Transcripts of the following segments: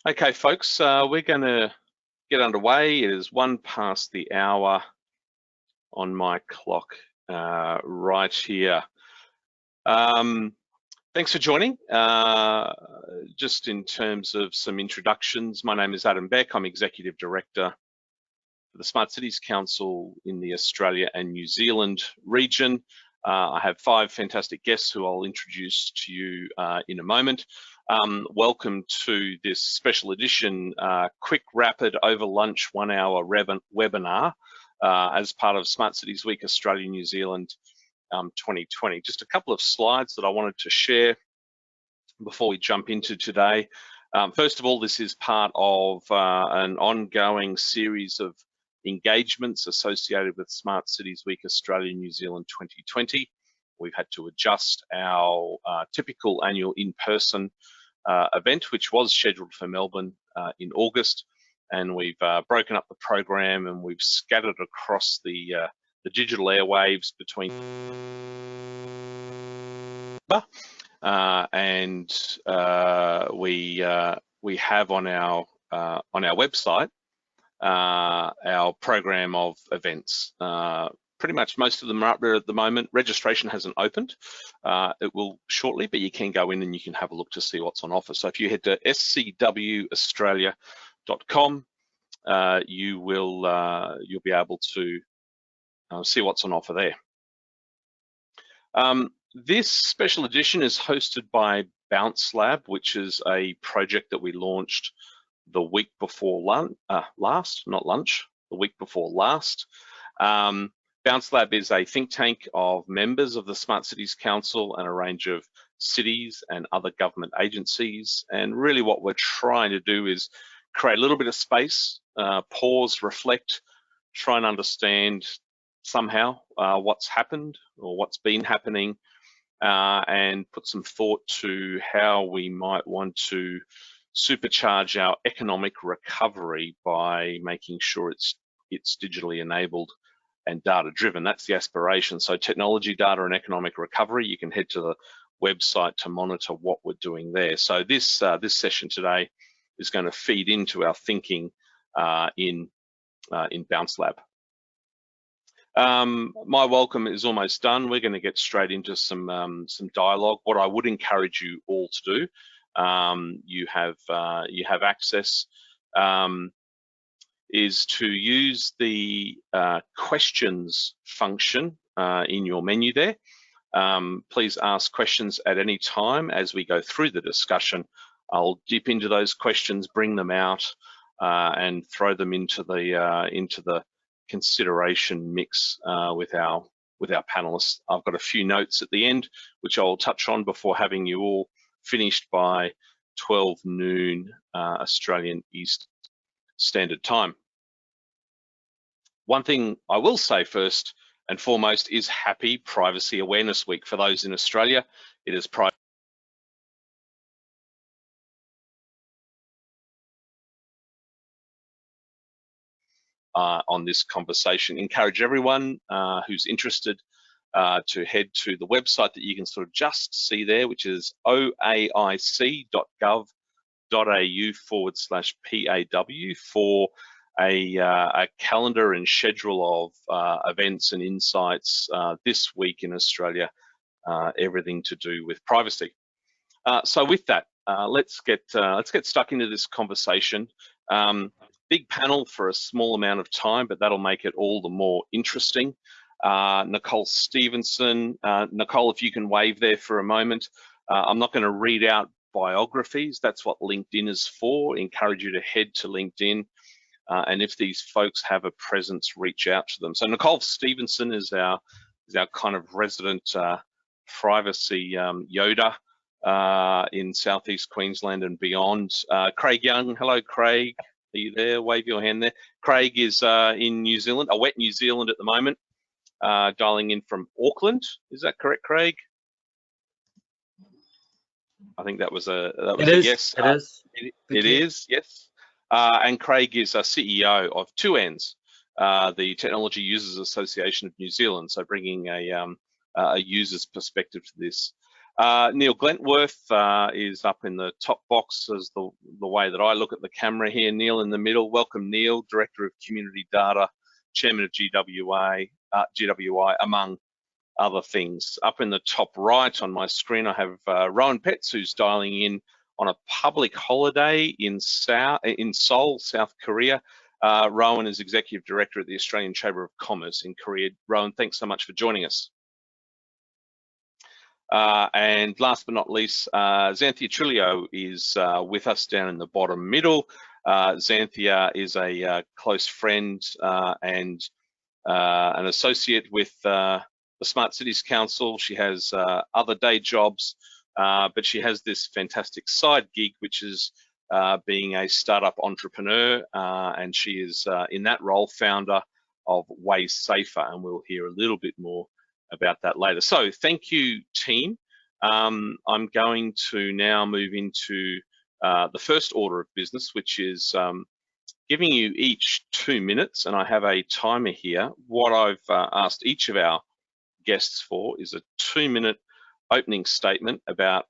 Okay, folks, we're going to get underway. It is 1 past the hour on my clock right here. Thanks for joining. Just in terms of some introductions, my name is Adam Beck. I'm Executive Director for the Smart Cities Council in the Australia and New Zealand region. I have 5 fantastic guests who I'll introduce to you in a moment. Welcome to this special edition, quick, rapid, over lunch 1-hour webinar as part of Smart Cities Week Australia New Zealand 2020. Just a couple of slides that I wanted to share before we jump into today. First of all, this is part of an ongoing series of engagements associated with Smart Cities Week Australia New Zealand 2020. We've had to adjust our typical annual in-person event, which was scheduled for Melbourne in August, and we've broken up the program and we've scattered across the digital airwaves between and we have on our website our program of events. Pretty much most of them are up there at the moment. Registration hasn't opened. It will shortly, but you can go in and you can have a look to see what's on offer. So if you head to scwaustralia.com, you'll be able to see what's on offer there. This special edition is hosted by Bounce Lab, which is a project that we launched the week before last. Bounce Lab is a think tank of members of the Smart Cities Council and a range of cities and other government agencies. And really what we're trying to do is create a little bit of space, pause, reflect, try and understand somehow what's happened or what's been happening, and put some thought to how we might want to supercharge our economic recovery by making sure it's digitally enabled and data driven. That's the aspiration. So technology, data and economic recovery, you can head to the website to monitor what we're doing there. So this session today is going to feed into our thinking in Bounce Lab. My welcome is almost done. We're going to get straight into some dialogue. What I would encourage you all to do, you have access, is to use the questions function in your menu there. Please ask questions at any time as we go through the discussion. I'll dip into those questions, bring them out, and throw them into the consideration mix with our panelists. I've got a few notes at the end which I'll touch on before having you all finished by 12 noon Australian East Standard Time. One thing I will say first and foremost is Happy Privacy Awareness Week. For those in Australia, it is on this conversation. Encourage everyone who's interested to head to the website that you can sort of just see there, which is oaic.gov.au/PAW for a calendar and schedule of events and insights this week in Australia, everything to do with privacy. So with that, let's get stuck into this conversation. Big panel for a small amount of time, but that'll make it all the more interesting. Nicole Stevenson. Nicole, if you can wave there for a moment. I'm not going to read out biographies. That's what LinkedIn is for. Encourage you to head to LinkedIn. And if these folks have a presence, reach out to them. So Nicole Stevenson is our kind of resident privacy Yoda in Southeast Queensland and beyond. Craig Young, hello Craig, are you there? Wave your hand there. Craig is in New Zealand, wet New Zealand at the moment, dialing in from Auckland. Is that correct, Craig? I think that was a yes. It is. It is, yes. And Craig is a CEO of 2ANZ, the Technology Users Association of New Zealand, so bringing a user's perspective to this. Neil Glentworth is up in the top box as the way that I look at the camera here. Neil in the middle. Welcome, Neil, Director of Community Data, Chairman of GWI, among other things. Up in the top right on my screen, I have Rowan Petz, who's dialing in on a public holiday in Seoul, South Korea. Rowan is Executive Director at the Australian Chamber of Commerce in Korea. Rowan, thanks so much for joining us. And last but not least, Xanthia Trilio is with us down in the bottom middle. Xanthia is a close friend and an associate with the Smart Cities Council. She has other day jobs, but she has this fantastic side gig, which is being a startup entrepreneur, and she is in that role founder of Way Safer, and we'll hear a little bit more about that later. So thank you, team. I'm going to now move into the first order of business, which is giving you each 2 minutes, and I have a timer here. What I've asked each of our guests for is a 2-minute opening statement about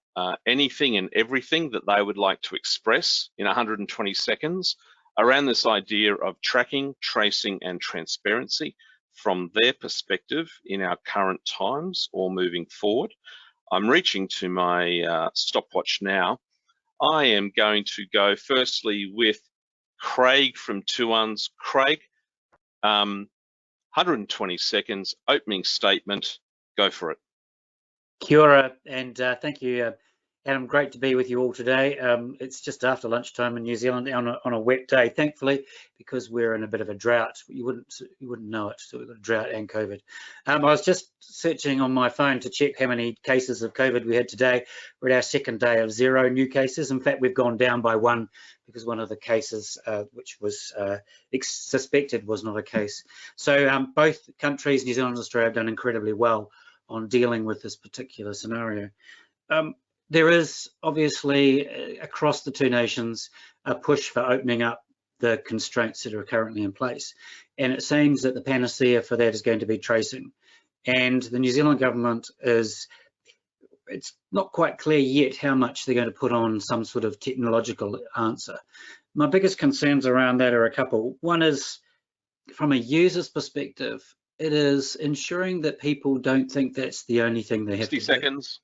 anything and everything that they would like to express in 120 seconds around this idea of tracking, tracing, and transparency from their perspective in our current times or moving forward. I'm reaching to my stopwatch now. I am going to go firstly with Craig from Tuans. Craig, 120 seconds, opening statement, go for it. Kia ora, and thank you, Adam. Great to be with you all today. It's just after lunchtime in New Zealand on a wet day, thankfully, because we're in a bit of a drought. You wouldn't know it. So we've got a drought and COVID. I was just searching on my phone to check how many cases of COVID we had today. We're at our second day of 0 new cases. In fact, we've gone down by 1 because one of the cases which was suspected was not a case. So both countries, New Zealand and Australia, have done incredibly well on dealing with this particular scenario. There is obviously across the two nations a push for opening up the constraints that are currently in place, and it seems that the panacea for that is going to be tracing. And the New Zealand government it's not quite clear yet how much they're going to put on some sort of technological answer. My biggest concerns around that are a couple. One is from a user's perspective, it is ensuring that people don't think that's the only thing they have to do. 60 seconds.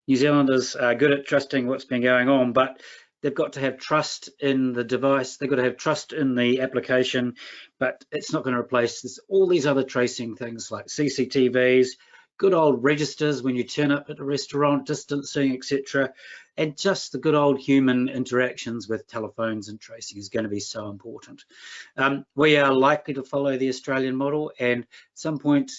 New Zealanders are good at trusting what's been going on, but they've got to have trust in the device, they've got to have trust in the application, but it's not going to replace all these other tracing things like CCTVs, good old registers when you turn up at a restaurant, distancing, etc. And just the good old human interactions with telephones and tracing is going to be so important. We are likely to follow the Australian model, and at some point,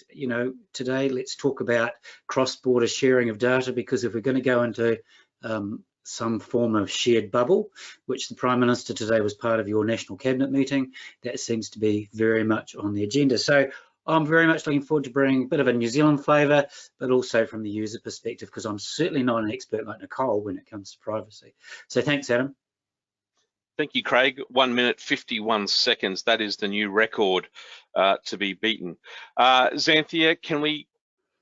today, let's talk about cross-border sharing of data, because if we're going to go into some form of shared bubble, which the Prime Minister today was part of your National Cabinet meeting, that seems to be very much on the agenda. So I'm very much looking forward to bringing a bit of a New Zealand flavour, but also from the user perspective, because I'm certainly not an expert like Nicole when it comes to privacy. So thanks, Adam. Thank you, Craig. 1 minute, 51 seconds. That is the new record to be beaten. Xanthia, can we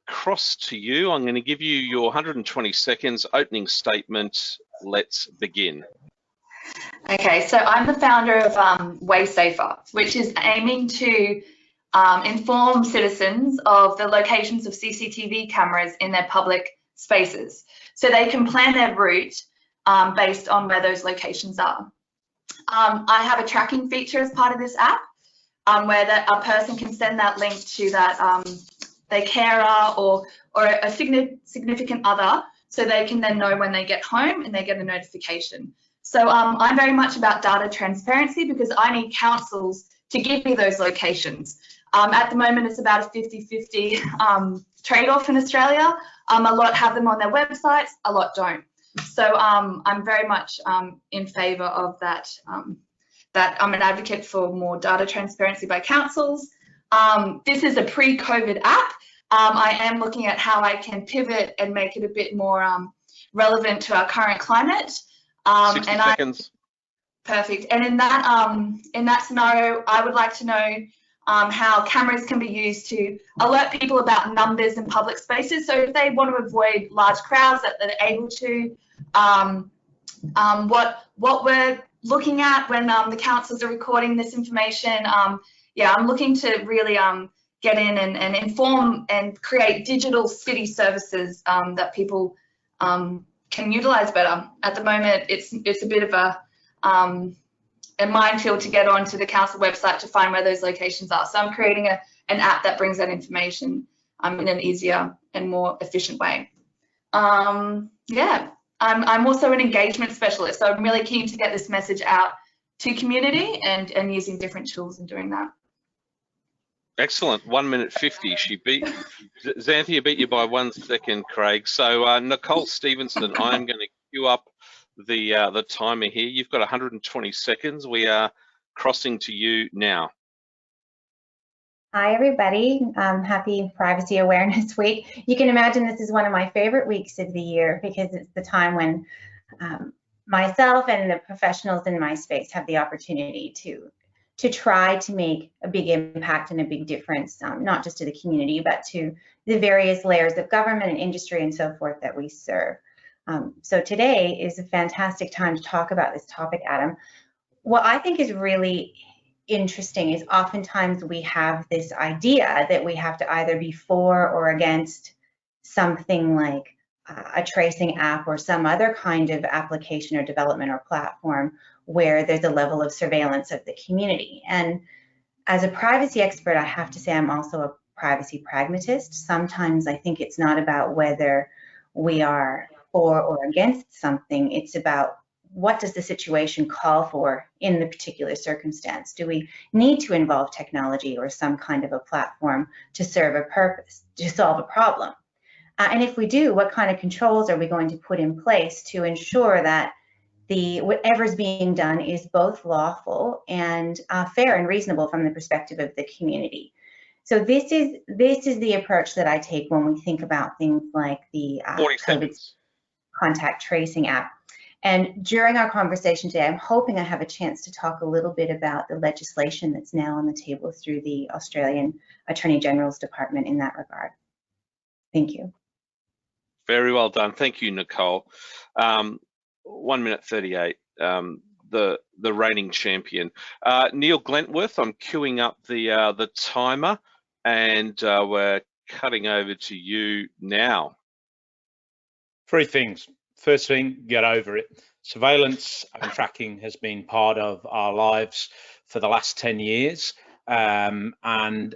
cross to you? I'm going to give you your 120 seconds opening statement. Let's begin. Okay, so I'm the founder of Way Safer, which is aiming to inform citizens of the locations of CCTV cameras in their public spaces, so they can plan their route based on where those locations are. I have a tracking feature as part of this app where a person can send that link to their carer or a significant other, so they can then know when they get home and they get a notification. So I'm very much about data transparency, because I need councils to give me those locations. At the moment, it's about a 50-50 trade-off in Australia. A lot have them on their websites, a lot don't. So I'm very much in favour of that. That I'm an advocate for more data transparency by councils. This is a pre-COVID app. I am looking at how I can pivot and make it a bit more relevant to our current climate. 60 seconds. Perfect. And in that scenario, I would like to know how cameras can be used to alert people about numbers in public spaces. So if they want to avoid large crowds, that they're able to. What we're looking at when the councils are recording this information. Yeah, I'm looking to really get in and inform and create digital city services that people can utilize better. At the moment, it's a bit of a minefield to get onto the council website to find where those locations are. So I'm creating an app that brings that information in an easier and more efficient way. Yeah, I'm also an engagement specialist, so I'm really keen to get this message out to community and using different tools in doing that. Excellent. 1 minute 50. Xanthia beat you by 1 second, Craig. So Nicole Stevenson, I'm going to queue up the timer here. You've got 120 seconds. We are crossing to you now. Hi, everybody. Happy Privacy Awareness Week. You can imagine this is one of my favorite weeks of the year because it's the time when myself and the professionals in my space have the opportunity to try to make a big impact and a big difference, not just to the community, but to the various layers of government and industry and so forth that we serve. So today is a fantastic time to talk about this topic, Adam. What I think is really interesting is oftentimes we have this idea that we have to either be for or against something like a tracing app or some other kind of application or development or platform where there's a level of surveillance of the community. And as a privacy expert, I have to say I'm also a privacy pragmatist. Sometimes I think it's not about whether we are for or against something, it's about what does the situation call for in the particular circumstance? Do we need to involve technology or some kind of a platform to serve a purpose, to solve a problem? And if we do, what kind of controls are we going to put in place to ensure that whatever's being done is both lawful and fair and reasonable from the perspective of the community? So this is the approach that I take when we think about things like the COVID contact tracing app. And during our conversation today, I'm hoping I have a chance to talk a little bit about the legislation that's now on the table through the Australian Attorney General's Department in that regard. Thank you. Very well done. Thank you, Nicole. 1 minute 38, the reigning champion. Neil Glentworth, I'm queuing up the timer and we're cutting over to you now. 3 things. First thing, get over it. Surveillance and tracking has been part of our lives for the last 10 years and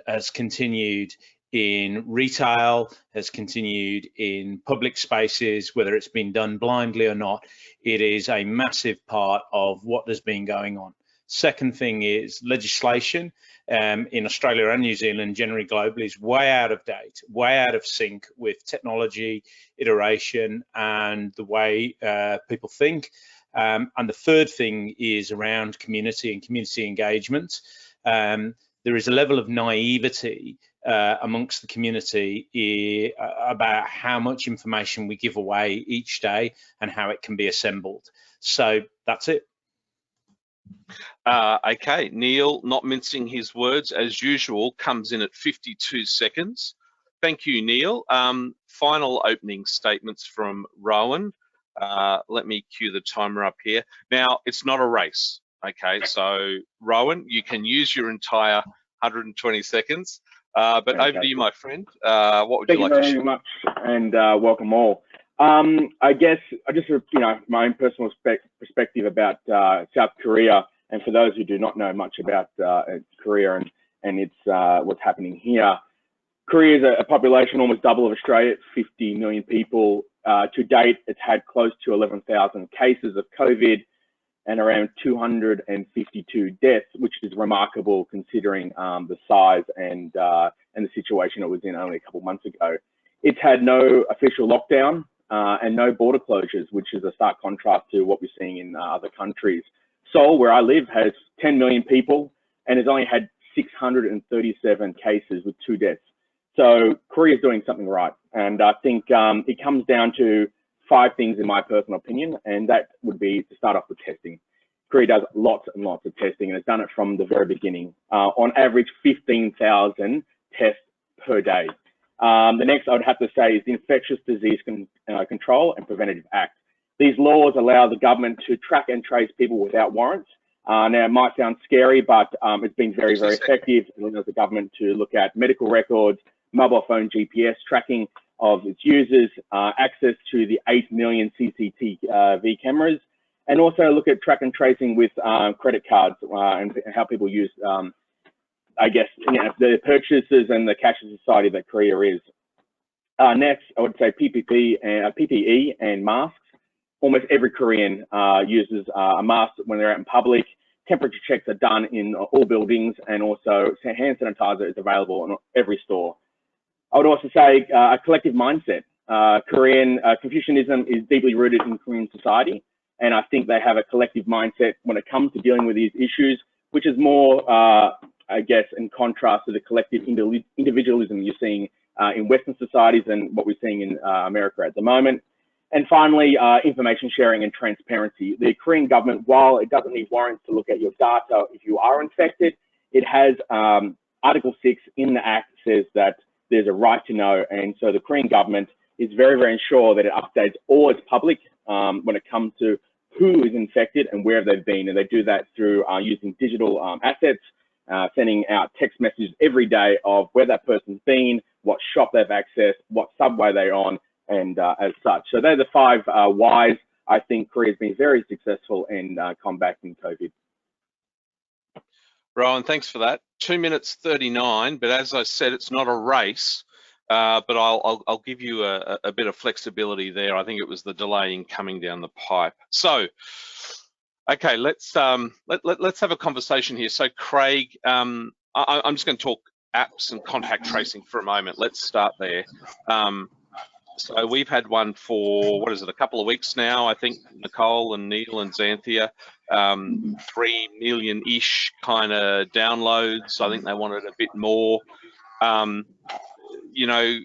has continued in retail, has continued in public spaces, whether it's been done blindly or not. It is a massive part of what has been going on. Second thing is legislation in Australia and New Zealand, generally globally, is way out of date, way out of sync with technology, iteration, and the way people think. And the third thing is around community and community engagement. There is a level of naivety amongst the community about how much information we give away each day and how it can be assembled. So that's it. Okay, Neil, not mincing his words as usual, comes in at 52 seconds. Thank you, Neil. Final opening statements from Rowan. Let me cue the timer up here. Now, it's not a race, okay? So, Rowan, you can use your entire 120 seconds, but okay. Over to you, my friend. What would you like to share? Thank you very much, and welcome all. I guess I just, my own personal perspective about South Korea, and for those who do not know much about Korea and its what's happening here. Korea is a population almost double of Australia, 50 million people. To date, it's had close to 11,000 cases of COVID and around 252 deaths, which is remarkable considering the size and the situation it was in only a couple of months ago. It's had no official lockdown and no border closures, which is a stark contrast to what we're seeing in other countries. Seoul, where I live, has 10 million people and has only had 637 cases with 2 deaths. So Korea is doing something right. And I think it comes down to 5 things in my personal opinion, and that would be to start off with testing. Korea does lots and lots of testing and has done it from the very beginning. On average, 15,000 tests per day. The next I would have to say is the Infectious Disease Control and Preventative Act. These laws allow the government to track and trace people without warrants. Now, it might sound scary, but it's been very, very effective. It allows the government to look at medical records, mobile phone GPS tracking of its users, access to the 8 million CCTV cameras, and also look at track and tracing with credit cards and how people use, I guess, the purchases and the cashless society that Korea is. Next, I would say PPE and masks. Almost every Korean uses a mask when they're out in public. Temperature checks are done in all buildings, and also hand sanitizer is available in every store. I would also say a collective mindset. Korean Confucianism is deeply rooted in Korean society, and I think they have a collective mindset when it comes to dealing with these issues, which is more, I guess, in contrast to the collective individualism you're seeing in Western societies and what we're seeing in America at the moment. And finally, information sharing and transparency. The Korean government, while it doesn't need warrants to look at your data if you are infected, it has Article 6 in the Act says that there's a right to know. And so the Korean government is very, very sure that it updates all its public when it comes to who is infected and where they've been. And they do that through using digital assets, sending out text messages every day of where that person's been, what shop they've accessed, what subway they're on, and as such. So they're the 5 whys. I think Korea's been very successful in combating COVID. Rowan, thanks for that. 2 minutes 39, but as I said, it's not a race, but I'll give you a bit of flexibility there. I think it was the delay in coming down the pipe. So, okay, let's have a conversation here. So, Craig, I'm just going to talk apps and contact tracing for a moment. Let's start there. So we've had one for, what is it, a couple of weeks now, I think, Nicole and Neil and Xanthia, 3 million-ish kind of downloads. I think they wanted a bit more. You know,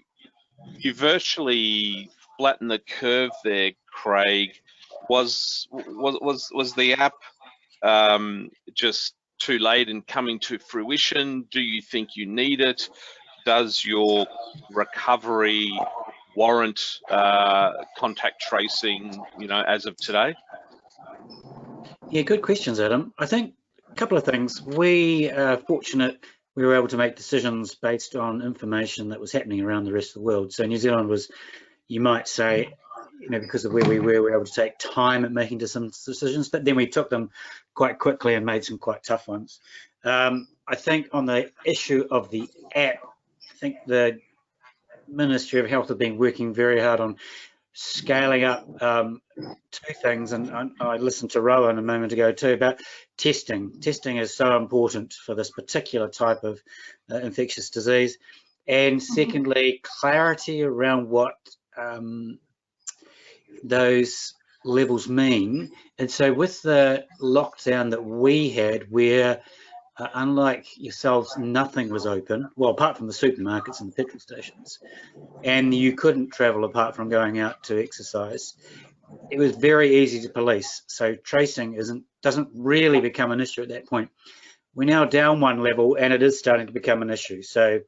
you virtually flattened the curve there, Craig. Was the app just too late in coming to fruition? Do you think you need it? Does your recovery warrant contact tracing, you know, as of today? Yeah, good questions, Adam. I think a couple of things. We are fortunate we were able to make decisions based on information that was happening around the rest of the world. So New Zealand was, you might say, you know, because of where we were able to take time at making some decisions, but then we took them quite quickly and made some quite tough ones. I think on the issue of the app, I think the Ministry of Health have been working very hard on scaling up 2 things, and I listened to Rowan a moment ago too about testing. Testing is so important for this particular type of infectious disease, and secondly, clarity around what those levels mean. And so with the lockdown that we had, where unlike yourselves, nothing was open, well, apart from the supermarkets and the petrol stations, and you couldn't travel apart from going out to exercise. It was very easy to police, so tracing doesn't really become an issue at that point. We're now down 1 level, and it is starting to become an issue. So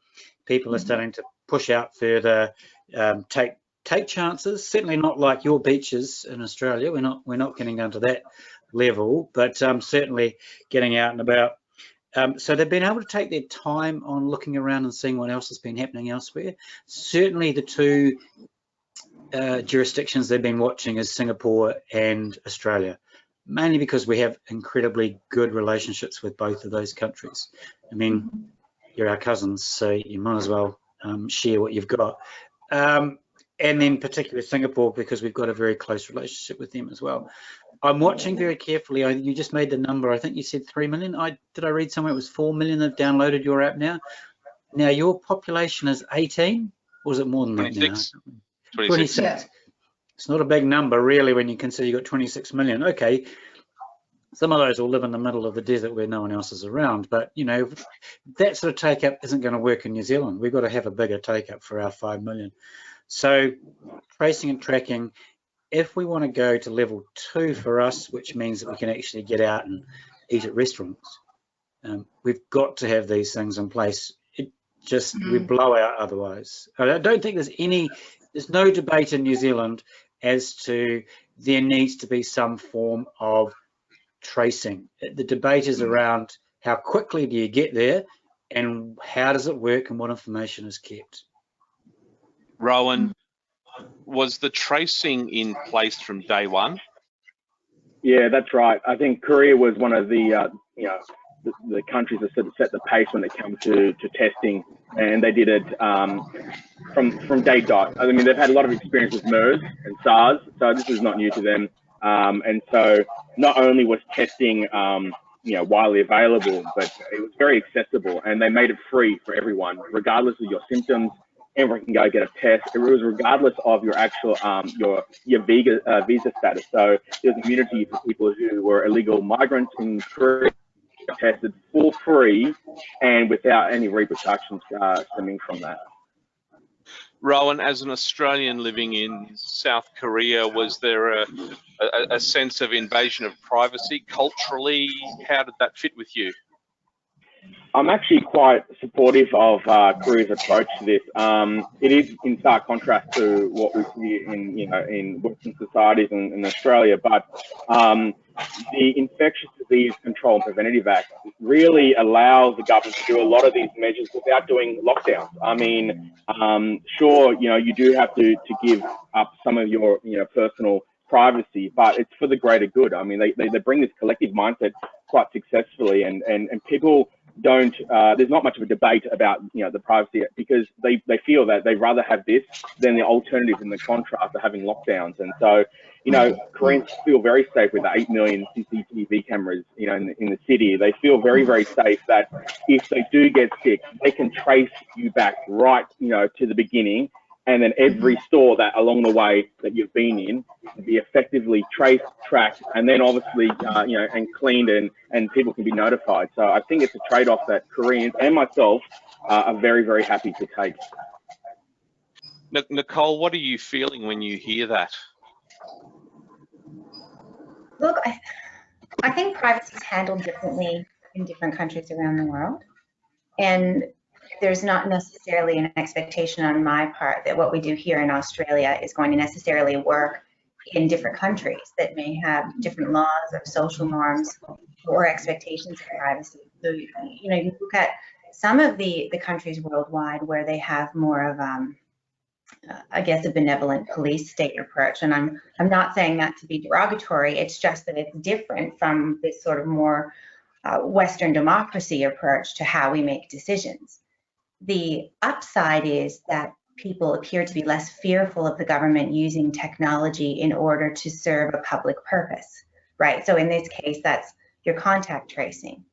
people are starting to push out further, take chances. Certainly not like your beaches in Australia. We're not getting down to that level, but certainly getting out and about. So they've been able to take their time on looking around and seeing what else has been happening elsewhere. Certainly the 2 jurisdictions they've been watching is Singapore and Australia, mainly because we have incredibly good relationships with both of those countries. I mean, you're our cousins, so you might as well share what you've got. And then particularly Singapore, because we've got a very close relationship with them as well. I'm watching very carefully. You just made the number. I think you said 3 million. Did I read somewhere it was 4 million have downloaded your app now? Now your population is 18, or is it more than 26? That now? 26. Yeah. It's not a big number really when you consider you got 26 million. Okay, some of those will live in the middle of the desert where no one else is around. But you know, that sort of take up isn't going to work in New Zealand. We've got to have a bigger take up for our 5 million. So tracing and tracking if we want to go to level 2 for us, which means that we can actually get out and eat at restaurants, we've got to have these things in place. We blow out otherwise. I don't think there's no debate in New Zealand as to there needs to be some form of tracing. The debate is around how quickly do you get there and how does it work and what information is kept. Rowan, was the tracing in place from day one? Yeah, that's right. I think Korea was one of the the countries that sort of set the pace when it comes to testing, and they did it from day dot. I mean, they've had a lot of experience with MERS and SARS, so this is not new to them. And so not only was testing widely available, but it was very accessible, and they made it free for everyone, regardless of your symptoms. Everyone can go get a test. It was regardless of your actual your visa status. So there's immunity for people who were illegal migrants in Korea, tested for free and without any repercussions stemming from that. Rowan, as an Australian living in South Korea, was there a sense of invasion of privacy culturally? How did that fit with you? I'm actually quite supportive of Korea's approach to this. It is in stark contrast to what we see in Western societies in Australia, but the Infectious Disease Control and Preventative Act really allows the government to do a lot of these measures without doing lockdowns. I mean, sure, you do have to give up some of your personal privacy, but it's for the greater good. I mean, they bring this collective mindset quite successfully, and people don't, there's not much of a debate about the privacy, because they feel that they'd rather have this than the alternative in the contrast of having lockdowns. And so Koreans feel very safe with the 8 million CCTV cameras in the city. They feel very, very safe that if they do get sick, they can trace you back right to the beginning, and then every store that along the way that you've been in can be effectively traced, tracked, and then obviously and cleaned, and people can be notified. So I think it's a trade-off that Koreans and myself are very, very happy to take. Nicole, what are you feeling when you hear that? Look, I think privacy is handled differently in different countries around the world, and there's not necessarily an expectation on my part that what we do here in Australia is going to necessarily work in different countries that may have different laws or social norms or expectations of privacy. So, you look at some of the countries worldwide where they have more of, I guess, a benevolent police state approach. And I'm not saying that to be derogatory. It's just that it's different from this sort of more Western democracy approach to how we make decisions. The upside is that people appear to be less fearful of the government using technology in order to serve a public purpose, right? So in this case, that's your contact tracing.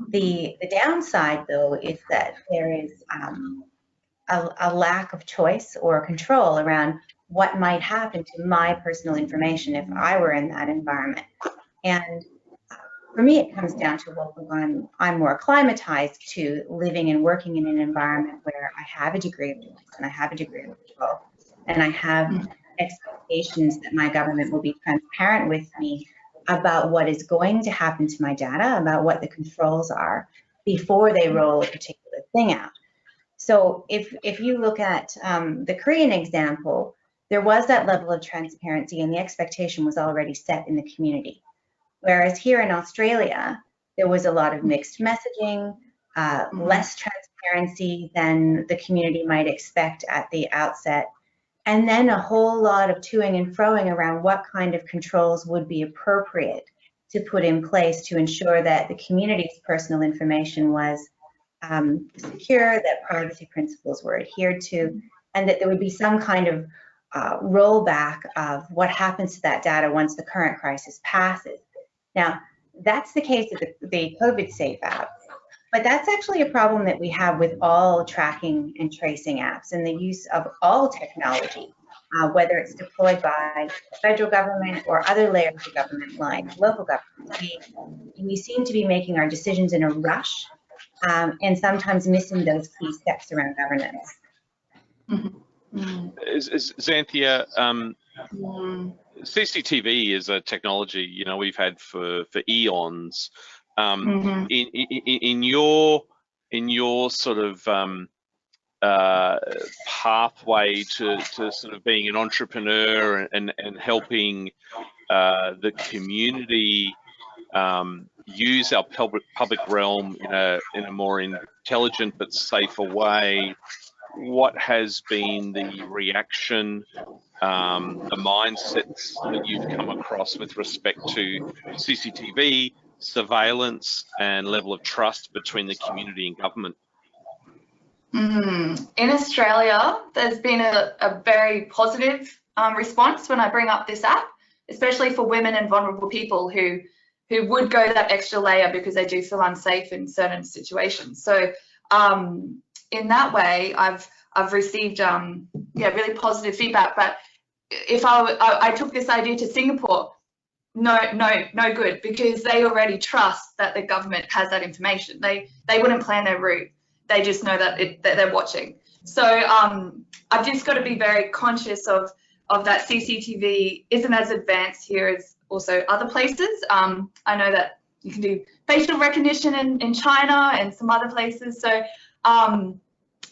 The downside, though, is that there is a lack of choice or control around what might happen to my personal information if I were in that environment. And for me, it comes down to, well, I'm more acclimatized to living and working in an environment where I have a degree of choice and I have a degree of control, and I have expectations that my government will be transparent with me about what is going to happen to my data, about what the controls are before they roll a particular thing out. So if you look at the Korean example, there was that level of transparency and the expectation was already set in the community. Whereas here in Australia, there was a lot of mixed messaging, less transparency than the community might expect at the outset, and then a whole lot of toing and froing around what kind of controls would be appropriate to put in place to ensure that the community's personal information was secure, that privacy principles were adhered to, and that there would be some kind of rollback of what happens to that data once the current crisis passes. Now, that's the case of the COVID Safe app, but that's actually a problem that we have with all tracking and tracing apps and the use of all technology, whether it's deployed by the federal government or other layers of government like local government. We seem to be making our decisions in a rush and sometimes missing those key steps around governance. Xanthia, CCTV is a technology, you know, we've had for eons. In your sort of pathway to sort of being an entrepreneur and helping the community use our public realm in a more intelligent but safer way, what has been the reaction, the mindsets that you've come across with respect to CCTV, surveillance, and level of trust between the community and government? In Australia, there's been a very positive response when I bring up this app, especially for women and vulnerable people who would go that extra layer because they do feel unsafe in certain situations. So in that way, I've received really positive feedback. But if I took this idea to Singapore, no good, because they already trust that the government has that information. They wouldn't plan their route. They just know that they're watching. So I've just got to be very conscious of that CCTV isn't as advanced here as also other places. I know that you can do facial recognition in China and some other places. So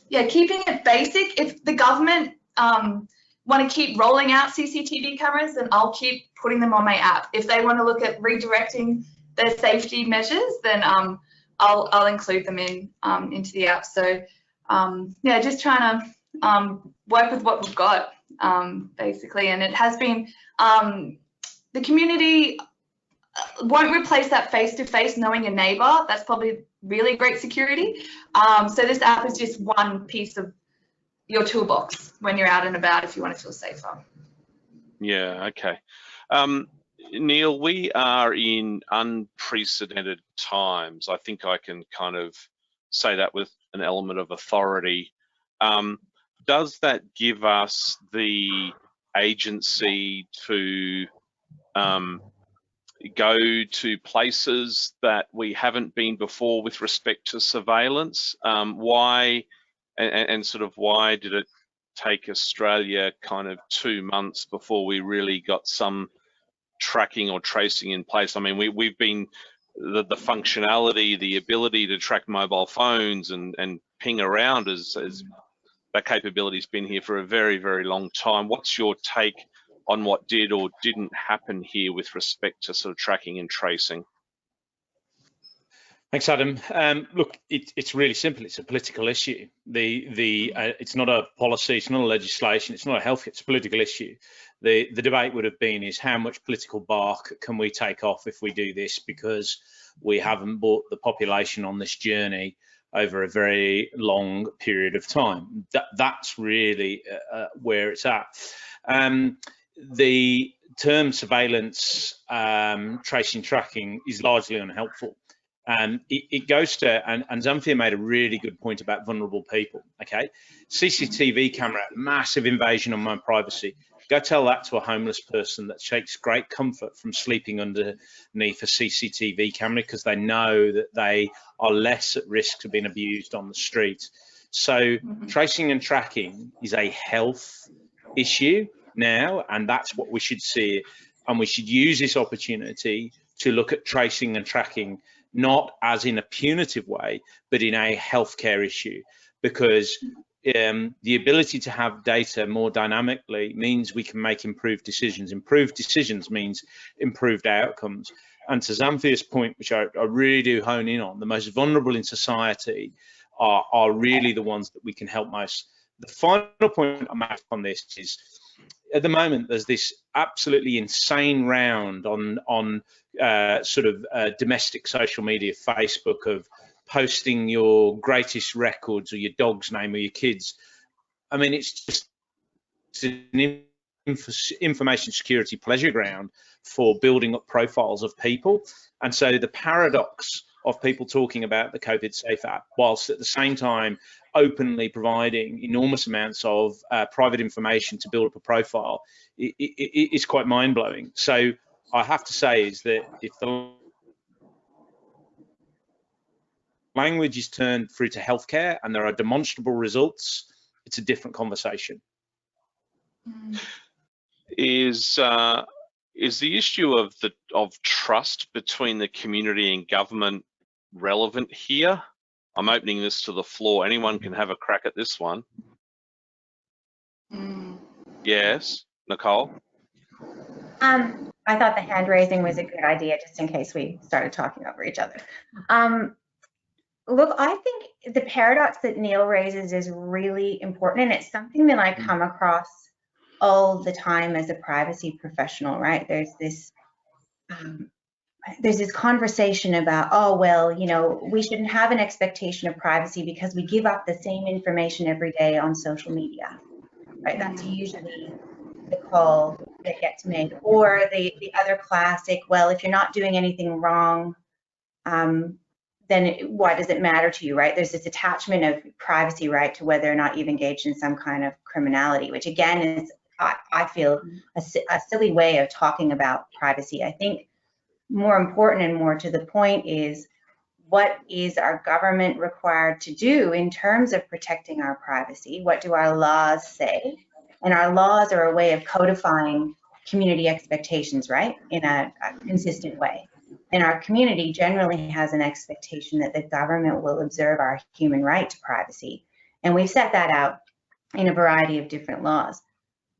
yeah, keeping it basic. If the government want to keep rolling out CCTV cameras, then I'll keep putting them on my app. If they want to look at redirecting their safety measures, then I'll include them into the app. So yeah, just trying to work with what we've got, basically. And it has been, the community won't replace that face-to-face knowing your neighbor. That's probably really great security. So this app is just one piece of your toolbox when you're out and about if you want to feel safer. Yeah, okay. Neil, we are in unprecedented times. I think I can kind of say that with an element of authority. Does that give us the agency to go to places that we haven't been before with respect to surveillance? Why, and sort of why did it take Australia kind of 2 months before we really got some tracking or tracing in place? I mean, we've been, the functionality, the ability to track mobile phones and ping around as that capability's been here for a very, very long time. What's your take on what did or didn't happen here with respect to sort of tracking and tracing? Thanks, Adam. Look, it's really simple. It's a political issue. It's not a policy. It's not a legislation. It's not a health. It's a political issue. The debate would have been is how much political bark can we take off if we do this, because we haven't brought the population on this journey over a very long period of time. That's really where it's at. The term surveillance, tracing, tracking is largely unhelpful. It goes to, and Zamfir made a really good point about vulnerable people, okay? CCTV camera, massive invasion on my privacy. Go tell that to a homeless person that takes great comfort from sleeping underneath a CCTV camera because they know that they are less at risk of being abused on the street. So tracing and tracking is a health issue now, and that's what we should see. And we should use this opportunity to look at tracing and tracking, not as in a punitive way, but in a healthcare issue, because the ability to have data more dynamically means we can make improved decisions. Improved decisions means improved outcomes. And to Zamfir's point, which I really do hone in on, the most vulnerable in society are really the ones that we can help most. The final point I make on this is, at the moment, there's this absolutely insane round on domestic social media, Facebook, of posting your greatest records or your dog's name or your kids. I mean, it's just an information security pleasure ground for building up profiles of people. And so the paradox of people talking about the COVID Safe app, whilst at the same time openly providing enormous amounts of private information to build up a profile, it's quite mind-blowing. So I have to say is that if the language is turned through to healthcare and there are demonstrable results, it's a different conversation. Is is the issue of trust between the community and government relevant here? I'm opening this to the floor. Anyone can have a crack at this one. Yes, Nicole? I thought the hand raising was a good idea, just in case we started talking over each other. Look, I think the paradox that Neil raises is really important, and it's something that I come across all the time as a privacy professional, right? There's this conversation about, oh, well, you know, we shouldn't have an expectation of privacy because we give up the same information every day on social media, right? That's usually the call that gets made. Or the other classic, well, if you're not doing anything wrong, then why does it matter to you, right? There's this attachment of privacy, right, to whether or not you've engaged in some kind of criminality, which again is, I feel, a silly way of talking about privacy. I think more important and more to the point is, what is our government required to do in terms of protecting our privacy? What do our laws say? And our laws are a way of codifying community expectations, right, in a consistent way. And our community generally has an expectation that the government will observe our human right to privacy. And we've set that out in a variety of different laws.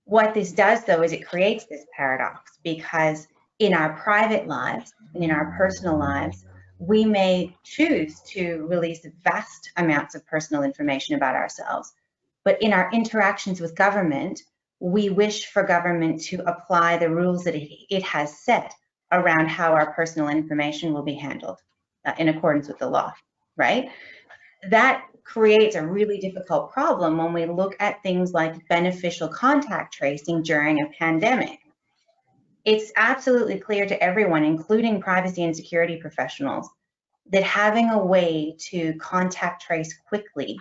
What this does, though, is it creates this paradox, because in our private lives and in our personal lives, we may choose to release vast amounts of personal information about ourselves. But in our interactions with government, we wish for government to apply the rules that it has set around how our personal information will be handled in accordance with the law, right? That creates a really difficult problem when we look at things like beneficial contact tracing during a pandemic. It's absolutely clear to everyone, including privacy and security professionals, that having a way to contact trace quickly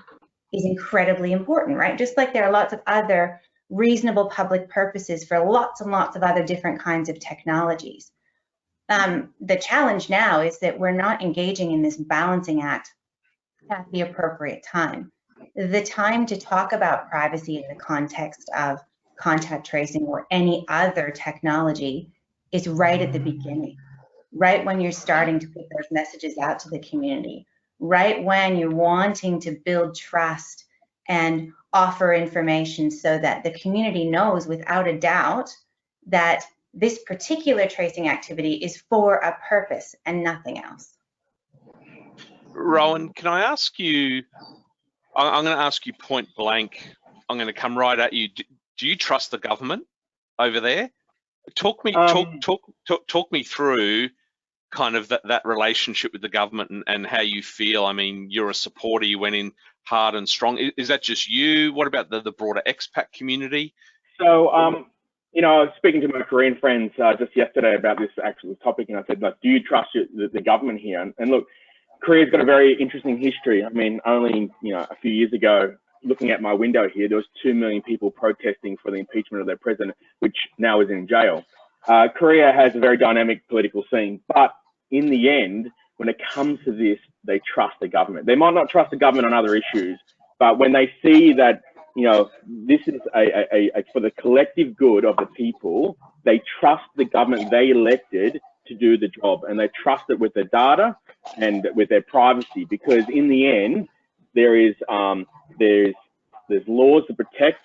is incredibly important, right? Just like there are lots of other reasonable public purposes for lots and lots of other different kinds of technologies. The challenge now is that we're not engaging in this balancing act at the appropriate time. The time to talk about privacy in the context of contact tracing or any other technology is right at the beginning, right when you're starting to put those messages out to the community, right when you're wanting to build trust and offer information so that the community knows without a doubt that this particular tracing activity is for a purpose and nothing else. Rowan, can I ask you, I'm going to ask you point blank, I'm going to come right at you. Do you trust the government over there? Talk me through kind of that relationship with the government and how you feel. I mean, you're a supporter, you went in hard and strong. Is that just you? What about the broader expat community? So, you know, I was speaking to my Korean friends just yesterday about this actual topic, and I said, like, do you trust the government here? And look, Korea's got a very interesting history. I mean, only, you know, a few years ago, looking at my window here, there was 2 million people protesting for the impeachment of their president, which now is in jail. Korea has a very dynamic political scene, but in the end, when it comes to this, they trust the government. They might not trust the government on other issues, but when they see that, you know, this is for the collective good of the people, they trust the government they elected to do the job, and they trust it with their data and with their privacy, because in the end, there's laws to protect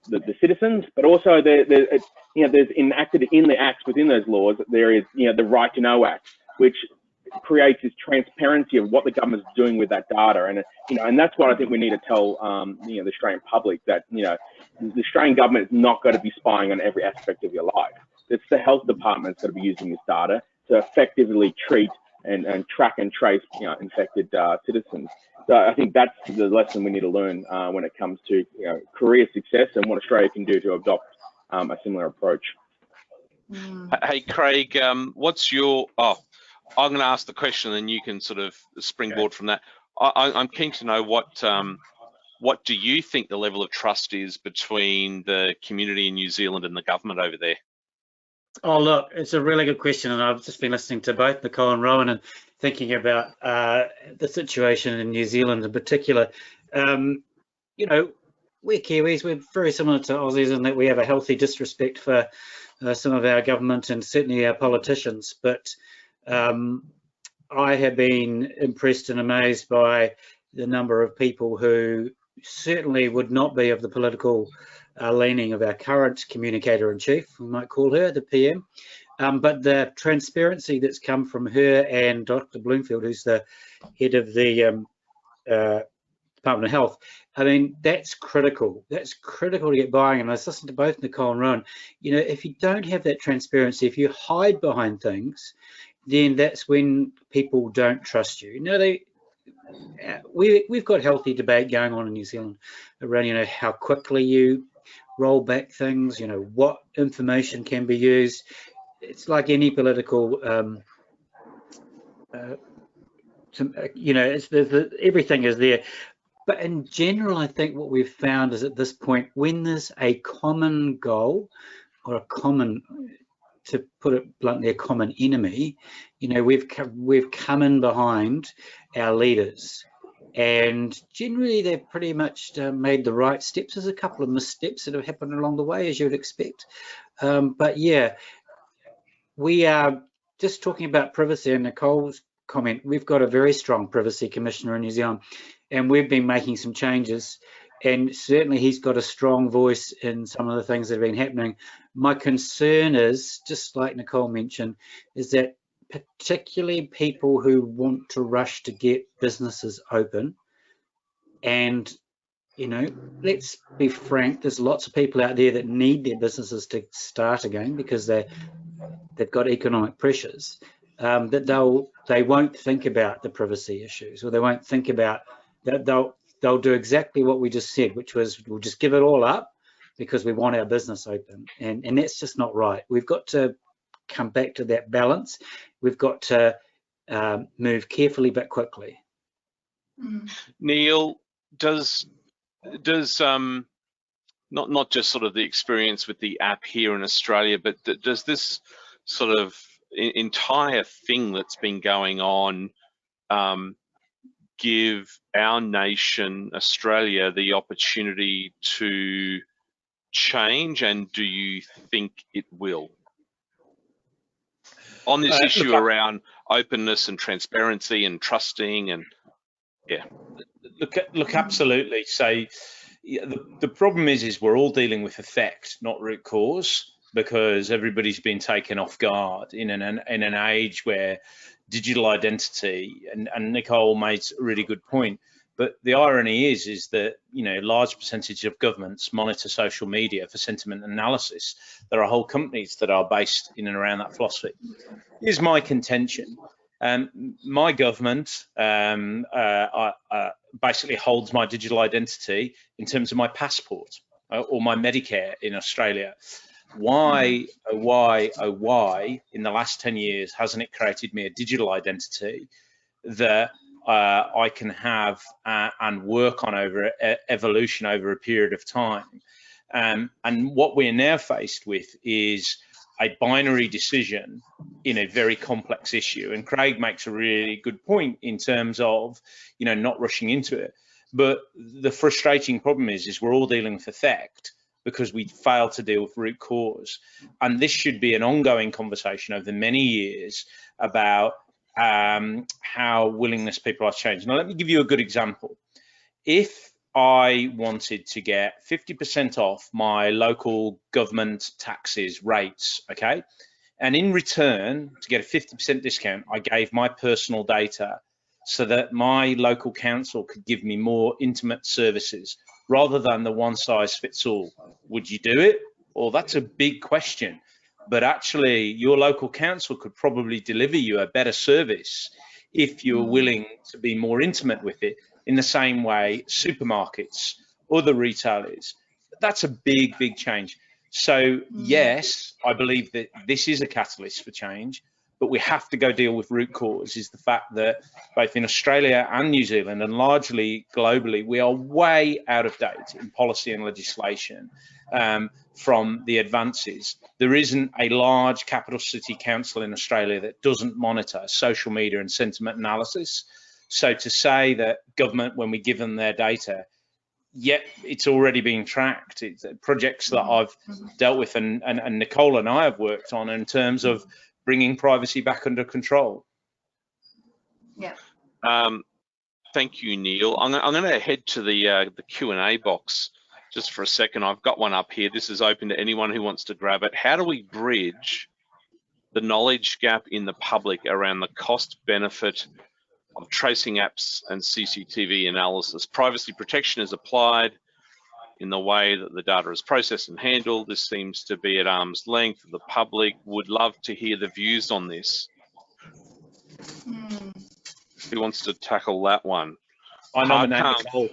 the citizens, but also there's enacted in the acts within those laws, there is, you know, the Right to Know Act, which creates this transparency of what the government's doing with that data. And, you know, and that's what I think we need to tell, you know, the Australian public, that, you know, the Australian government is not going to be spying on every aspect of your life. It's the health department that's going to be using this data to effectively treat and track and trace, you know, infected citizens. So I think that's the lesson we need to learn when it comes to, you know, Korea's success and what Australia can do to adopt a similar approach. Hey, Craig, what's your, I'm going to ask the question and you can sort of springboard from that. I'm keen to know what do you think the level of trust is between the community in New Zealand and the government over there? Oh, look, it's a really good question, and I've just been listening to both Nicole and Rowan and thinking about the situation in New Zealand in particular. You know, we're Kiwis, we're very similar to Aussies in that we have a healthy disrespect for some of our government and certainly our politicians, but I have been impressed and amazed by the number of people who certainly would not be of the political leaning of our current communicator-in-chief, we might call her, the PM, but the transparency that's come from her and Dr. Bloomfield, who's the head of the Department of Health. I mean, that's critical. That's critical to get buying. And I was listening to both Nicole and Rowan. You know, if you don't have that transparency, if you hide behind things, then that's when people don't trust you. You know, we've got healthy debate going on in New Zealand around, you know, how quickly you roll back things, you know, what information can be used. It's like any political, you know, everything is there. But in general, I think what we've found is at this point, when there's a common goal or a common, to put it bluntly, a common enemy, you know, we've come in behind our leaders, and generally they've pretty much made the right steps. There's a couple of missteps that have happened along the way, as you would expect. But yeah, we are just talking about privacy and Nicole's comment. We've got a very strong privacy commissioner in New Zealand, and we've been making some changes, and certainly he's got a strong voice in some of the things that have been happening. My concern is, just like Nicole mentioned, is that particularly people who want to rush to get businesses open, and, you know, let's be frank, there's lots of people out there that need their businesses to start again because they've got economic pressures, that they won't think about the privacy issues, or they won't think about that. They'll do exactly what we just said, which was we'll just give it all up because we want our business open, and that's just not right. We've got to come back to that balance. We've got to move carefully but quickly. Neil, does not just sort of the experience with the app here in Australia, but does this sort of entire thing that's been going on give our nation, Australia, the opportunity to change, and do you think it will? On this issue around openness and transparency and trusting, and yeah. Look, absolutely. So the problem is we're all dealing with effect, not root cause, because everybody's been taken off guard in an age where digital identity, and Nicole made a really good point, but the irony is that, you know, large percentage of governments monitor social media for sentiment analysis. There are whole companies that are based in and around that philosophy. Here's my contention. My government basically holds my digital identity in terms of my passport or my Medicare in Australia. Why in the last 10 years hasn't it created me a digital identity that I can have and work on over evolution over a period of time? And what we're now faced with is a binary decision in a very complex issue. And Craig makes a really good point in terms of, you know, not rushing into it. But the frustrating problem is we're all dealing with effect because we failed to deal with root cause. And this should be an ongoing conversation over many years about how willingness people are changing. Now, let me give you a good example. If I wanted to get 50% off my local government taxes rates, okay, and in return, to get a 50% discount, I gave my personal data so that my local council could give me more intimate services rather than the one size fits all. Would you do it? Well, that's a big question. But actually, your local council could probably deliver you a better service if you're willing to be more intimate with it, in the same way supermarkets, other retailers. That's a big, big change. So yes, I believe that this is a catalyst for change, but we have to go deal with root cause, is the fact that both in Australia and New Zealand, and largely globally, we are way out of date in policy and legislation from the advances. There isn't a large capital city council in Australia that doesn't monitor social media and sentiment analysis. So to say that government, when we give them their data, yet it's already being tracked. It's projects that I've dealt with and Nicole and I have worked on in terms of bringing privacy back under control. Yeah. Thank you, Neil. I'm going to head to the Q&A box just for a second. I've got one up here. This is open to anyone who wants to grab it. How do we bridge the knowledge gap in the public around the cost benefit of tracing apps and CCTV analysis? Privacy protection is applied in the way that the data is processed and handled. This seems to be at arm's length. The public would love to hear the views on this. Who wants to tackle that one? I nominate Nicole.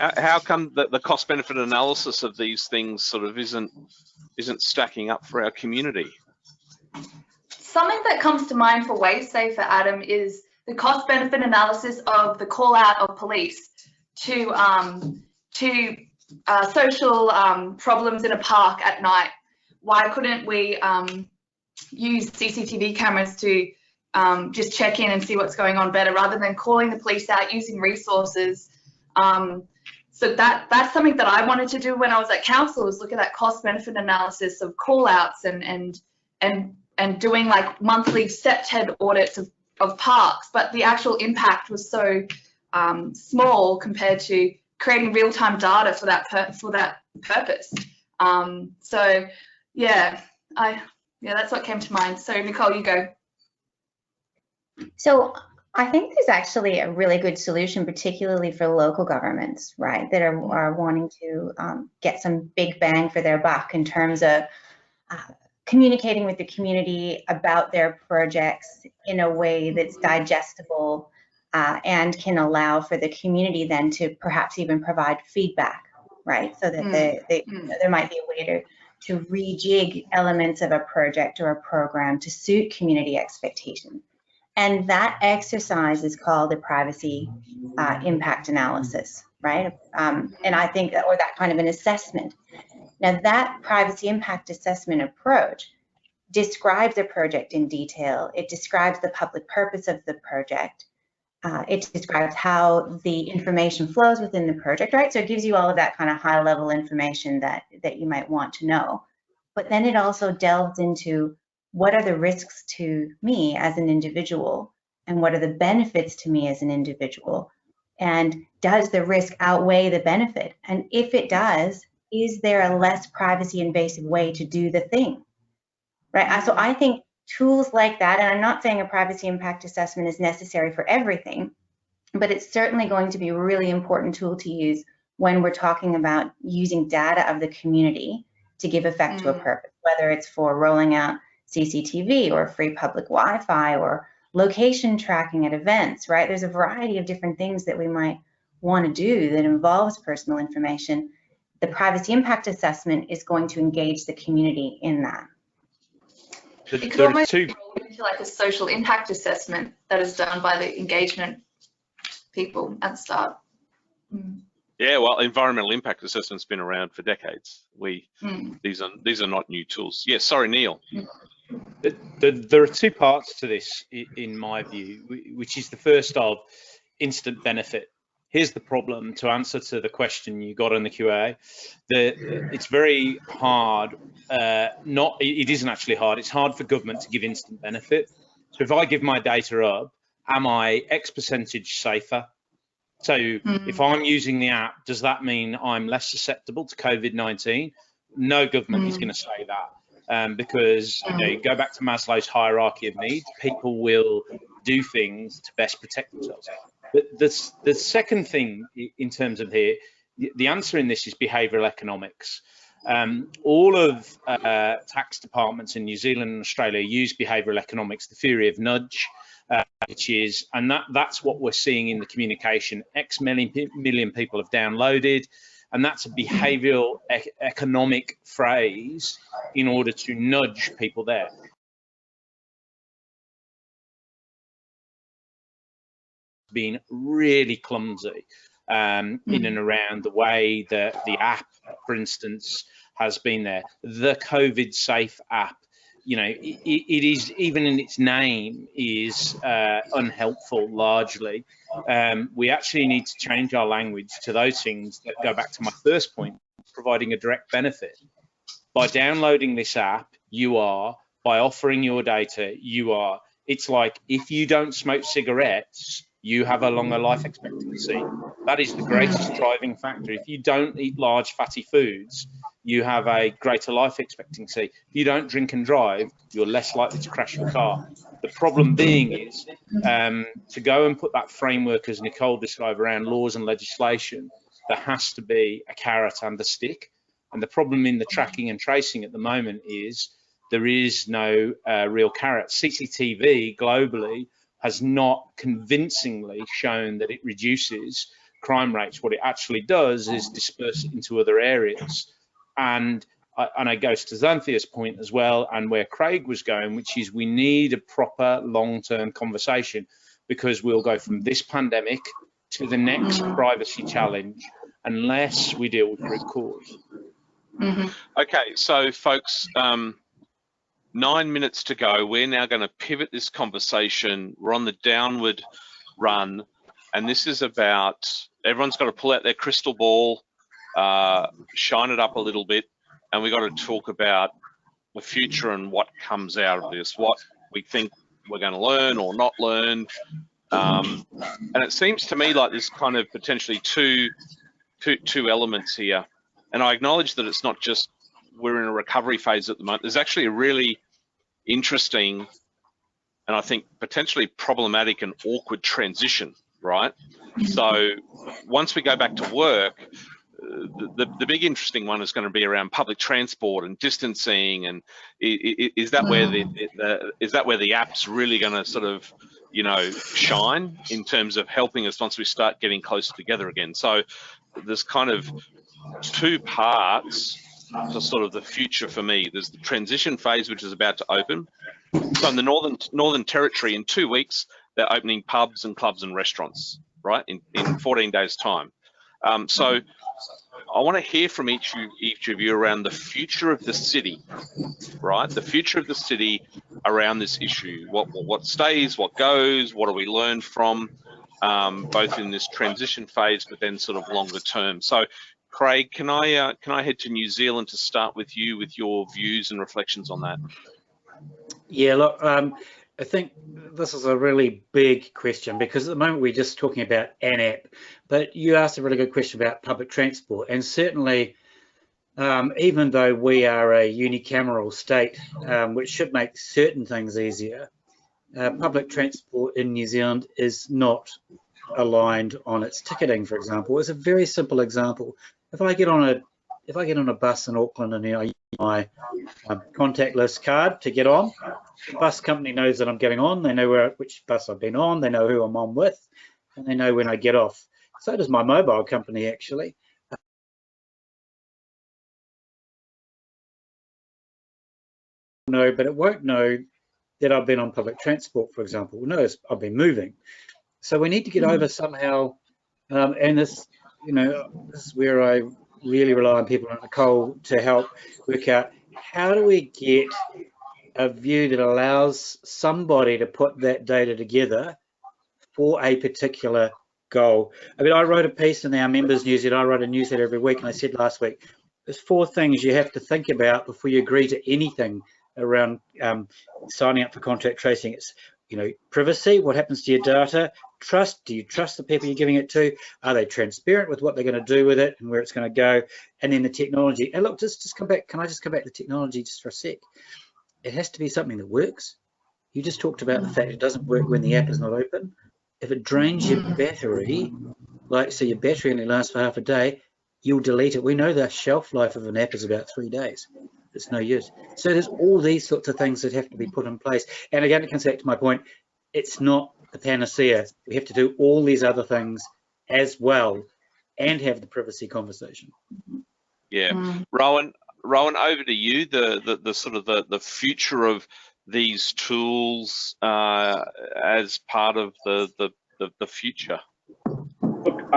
How come the cost benefit analysis of these things sort of isn't stacking up for our community? Something that comes to mind for WaySafer, Adam, is the cost benefit analysis of the call out of police to social problems in a park at night. Why couldn't we use CCTV cameras to just check in and see what's going on better, rather than calling the police out, using resources? So that's something that I wanted to do when I was at council, was look at that cost benefit analysis of call outs and doing like monthly SEPTED audits of parks, but the actual impact was so small compared to creating real-time data for that purpose. So yeah, that's what came to mind. So Nicole, you go. So I think there's actually a really good solution, particularly for local governments, right, that are wanting to get some big bang for their buck in terms of communicating with the community about their projects in a way that's digestible and can allow for the community then to perhaps even provide feedback, right? So that there might be a way to rejig elements of a project or a program to suit community expectations. And that exercise is called a privacy impact analysis, right? And I think, or that kind of an assessment. Now, that privacy impact assessment approach describes a project in detail. It describes the public purpose of the project. It describes how the information flows within the project, right? So it gives you all of that kind of high level information that you might want to know. But then it also delves into what are the risks to me as an individual, and what are the benefits to me as an individual? And does the risk outweigh the benefit? And if it does, is there a less privacy invasive way to do the thing, right? So I think tools like that, and I'm not saying a privacy impact assessment is necessary for everything, but it's certainly going to be a really important tool to use when we're talking about using data of the community to give effect to a purpose, whether it's for rolling out CCTV or free public Wi-Fi or location tracking at events, right? There's a variety of different things that we might want to do that involves personal information. The privacy impact assessment is going to engage the community in that. It could almost roll into like a social impact assessment that is done by the engagement people at the start. Yeah, well, environmental impact assessment's been around for decades. These are not new tools. Yes, sorry, Neil. There are two parts to this, in my view, which is the first of instant benefit. Here's the problem, to answer to the question you got on the QA. It's very hard, it isn't actually hard, it's hard for government to give instant benefit. So if I give my data up, am I X percentage safer? So if I'm using the app, does that mean I'm less susceptible to COVID-19? No government is going to say that, because you go back to Maslow's hierarchy of needs, people will do things to best protect themselves. But the second thing in terms of here, the answer in this is behavioural economics. All of tax departments in New Zealand and Australia use behavioural economics, the theory of nudge, which is, and that's what we're seeing in the communication. X million people have downloaded, and that's a behavioural economic phrase in order to nudge people there. Been really clumsy in and around the way that the app, for instance, has been there. The COVID Safe app you know, it is, even in its name, is unhelpful largely. We actually need to change our language to those things that go back to my first point, providing a direct benefit. By downloading this app, by offering your data, it's like, if you don't smoke cigarettes, you have a longer life expectancy. That is the greatest driving factor. If you don't eat large fatty foods, you have a greater life expectancy. If you don't drink and drive, you're less likely to crash your car. The problem being is to go and put that framework, as Nicole described, around laws and legislation, there has to be a carrot and a stick. And the problem in the tracking and tracing at the moment is there is no real carrot. CCTV globally has not convincingly shown that it reduces crime rates. What it actually does is disperse it into other areas. And it goes to Xanthia's point as well, and where Craig was going, which is we need a proper long-term conversation, because we'll go from this pandemic to the next privacy challenge unless we deal with root cause. Okay, so folks, 9 minutes to go. We're now going to pivot this conversation. We're on the downward run, and this is about, everyone's got to pull out their crystal ball, shine it up a little bit, and we've got to talk about the future and what comes out of this, what we think we're going to learn or not learn. And it seems to me like there's kind of potentially two elements here. And I acknowledge that it's not just we're in a recovery phase at the moment. There's actually a really interesting and I think potentially problematic and awkward transition, right? So once we go back to work, the big interesting one is going to be around public transport and distancing, and is that where the app's really going to sort of, you know, shine in terms of helping us once we start getting closer together again? So there's kind of two parts to sort of the future for me. There's the transition phase, which is about to open. So in the Northern Territory, in 2 weeks, they're opening pubs and clubs and restaurants, right, in 14 days' time. So I want to hear from each of you around the future of the city, right? The future of the city around this issue. What stays, what goes, what do we learn from, both in this transition phase, but then sort of longer term. So, Craig, can I head to New Zealand to start with you with your views and reflections on that? Yeah, look, I think this is a really big question, because at the moment we're just talking about an app, but you asked a really good question about public transport, and certainly even though we are a unicameral state, which should make certain things easier, public transport in New Zealand is not aligned on its ticketing, for example. It's a very simple example. If I get on a bus in Auckland and I use my contactless card to get on, the bus company knows that I'm getting on. They know which bus I've been on. They know who I'm on with, and they know when I get off. So does my mobile company, actually. No, but it won't know that I've been on public transport, for example. It knows I've been moving. So we need to get over somehow, and this, you know, this is where I really rely on people like Nicole to help work out, how do we get a view that allows somebody to put that data together for a particular goal. I mean, I wrote a piece in our members newsletter. I write a newsletter every week, and I said last week, there's 4 things you have to think about before you agree to anything around signing up for contact tracing. It's, you know, privacy, what happens to your data? Trust, do you trust the people you're giving it to? Are they transparent with what they're going to do with it and where it's going to go? And then the technology. And look, just come back. Can I just come back to technology just for a sec? It has to be something that works. You just talked about the fact it doesn't work when the app is not open. If it drains your battery, like so your battery only lasts for half a day, you'll delete it. We know the shelf life of an app is about 3 days. It's no use. So there's all these sorts of things that have to be put in place. And again, it comes back to my point, it's not the panacea. We have to do all these other things as well and have the privacy conversation. Yeah, Rowan, over to you. The sort of the future of these tools as part of the future. Look,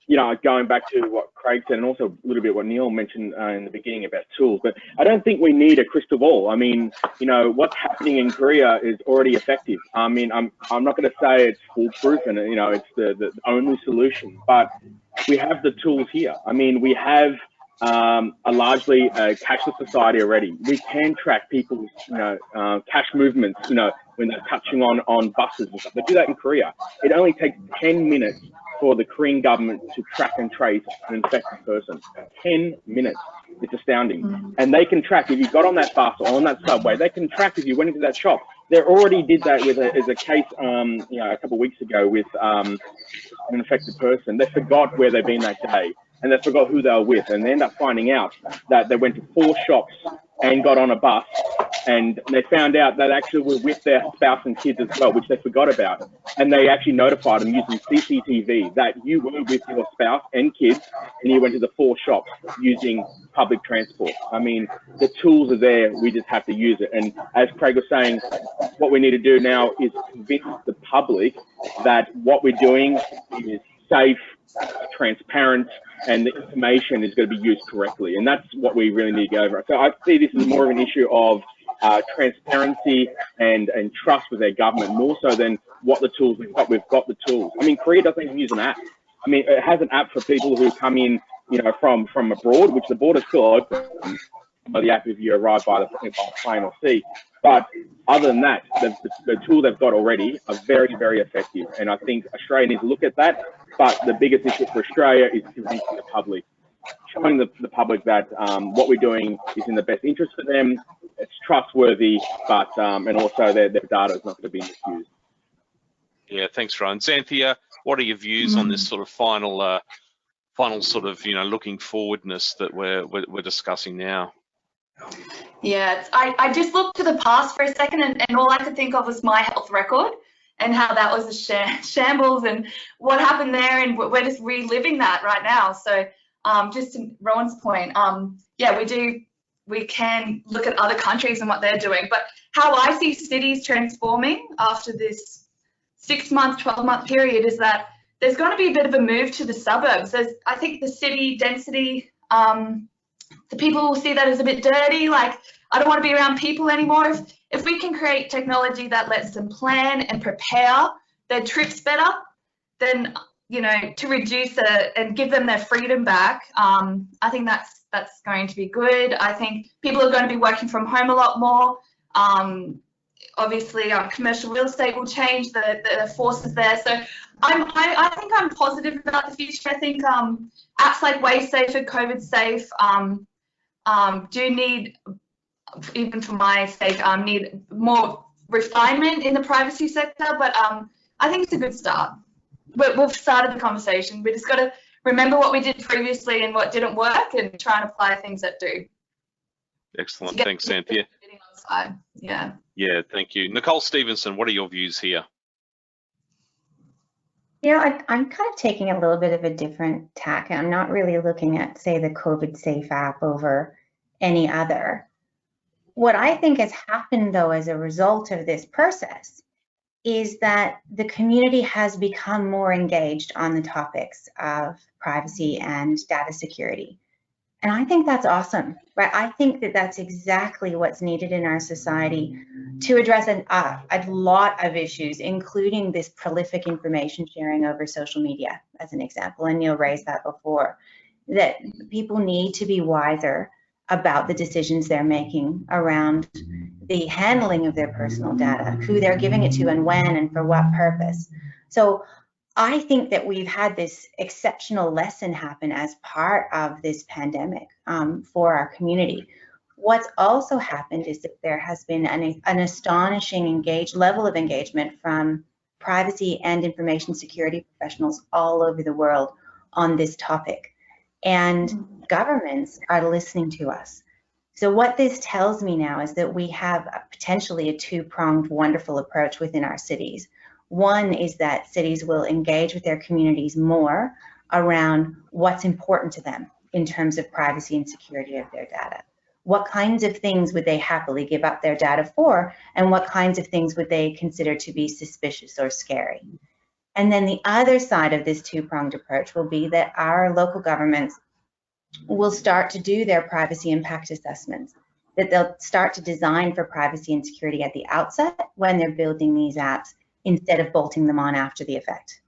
you know, going back to what Craig said, and also a little bit what Neil mentioned in the beginning about tools, but I don't think we need a crystal ball. I mean, you know, what's happening in Korea is already effective. I mean, I'm not going to say it's foolproof and, you know, it's the only solution, but we have the tools here. I mean, we have a largely cashless society already. We can track people's, you know, cash movements, you know, when they're touching on buses and stuff. They do that in Korea. It only takes 10 minutes for the Korean government to track and trace an infected person. 10 minutes. It's astounding. And they can track if you got on that bus or on that subway. They can track if you went into that shop. They already did that with a case, you know, a couple of weeks ago with an infected person. They forgot where they'd been that day, and they forgot who they were with, and they end up finding out that they went to 4 shops and got on a bus, and they found out that actually were with their spouse and kids as well, which they forgot about. And they actually notified them using CCTV that you were with your spouse and kids, and you went to the 4 shops using public transport. I mean, the tools are there, we just have to use it. And as Craig was saying, what we need to do now is convince the public that what we're doing is safe, transparent, and the information is going to be used correctly. And that's what we really need to go over. So I see this as more of an issue of transparency and trust with their government, more so than what the tools we've got. We've got the tools. I mean, Korea doesn't even use an app. I mean, it has an app for people who come in, you know, from abroad, which the border's still open by the app if you arrive by plane or sea. But other than that, the tool they've got already are very, very effective. And I think Australia needs to look at that. But the biggest issue for Australia is convincing the public, showing the public that what we're doing is in the best interest for them. It's trustworthy, but and also their data is not going to be misused. Yeah, thanks, Rowan. Xanthia, what are your views on this sort of final sort of, you know, looking forwardness that we're discussing now? Yeah, I just looked to the past for a second, and all I could think of was my health record and how that was a shambles and what happened there, and we're just reliving that right now. So just to Rowan's point, yeah, we can look at other countries and what they're doing, but how I see cities transforming after this 6-month, 12-month period is that there's going to be a bit of a move to the suburbs. I think the city density, the people will see that as a bit dirty, like I don't want to be around people anymore. If we can create technology that lets them plan and prepare their trips better, then, you know, to reduce it and give them their freedom back, I think that's going to be good. I think people are going to be working from home a lot more. Obviously, commercial real estate will change the forces there. So I think I'm positive about the future. I think apps like WaySafe, COVID Safe do need, even for my sake, need more refinement in the privacy sector. But I think it's a good start. We've started the conversation. We just got to remember what we did previously and what didn't work, and try and apply things that do. Excellent. Thanks, Xanthia. Yeah. Yeah, thank you. Nicole Stevenson, what are your views here? Yeah, I'm kind of taking a little bit of a different tack. I'm not really looking at, say, the COVID Safe app over any other. What I think has happened, though, as a result of this process is that the community has become more engaged on the topics of privacy and data security. And I think that's awesome, right? I think that that's exactly what's needed in our society to address a lot of issues, including this prolific information sharing over social media, as an example. And Neil raised that before, that people need to be wiser about the decisions they're making around the handling of their personal data, who they're giving it to and when and for what purpose. So I think that we've had this exceptional lesson happen as part of this pandemic for our community. What's also happened is that there has been an astonishing level of engagement from privacy and information security professionals all over the world on this topic. And governments are listening to us. So what this tells me now is that we have potentially a two-pronged wonderful approach within our cities. One is that cities will engage with their communities more around what's important to them in terms of privacy and security of their data. What kinds of things would they happily give up their data for, and what kinds of things would they consider to be suspicious or scary? And then the other side of this two-pronged approach will be that our local governments will start to do their privacy impact assessments, that they'll start to design for privacy and security at the outset when they're building these apps instead of bolting them on after the effect.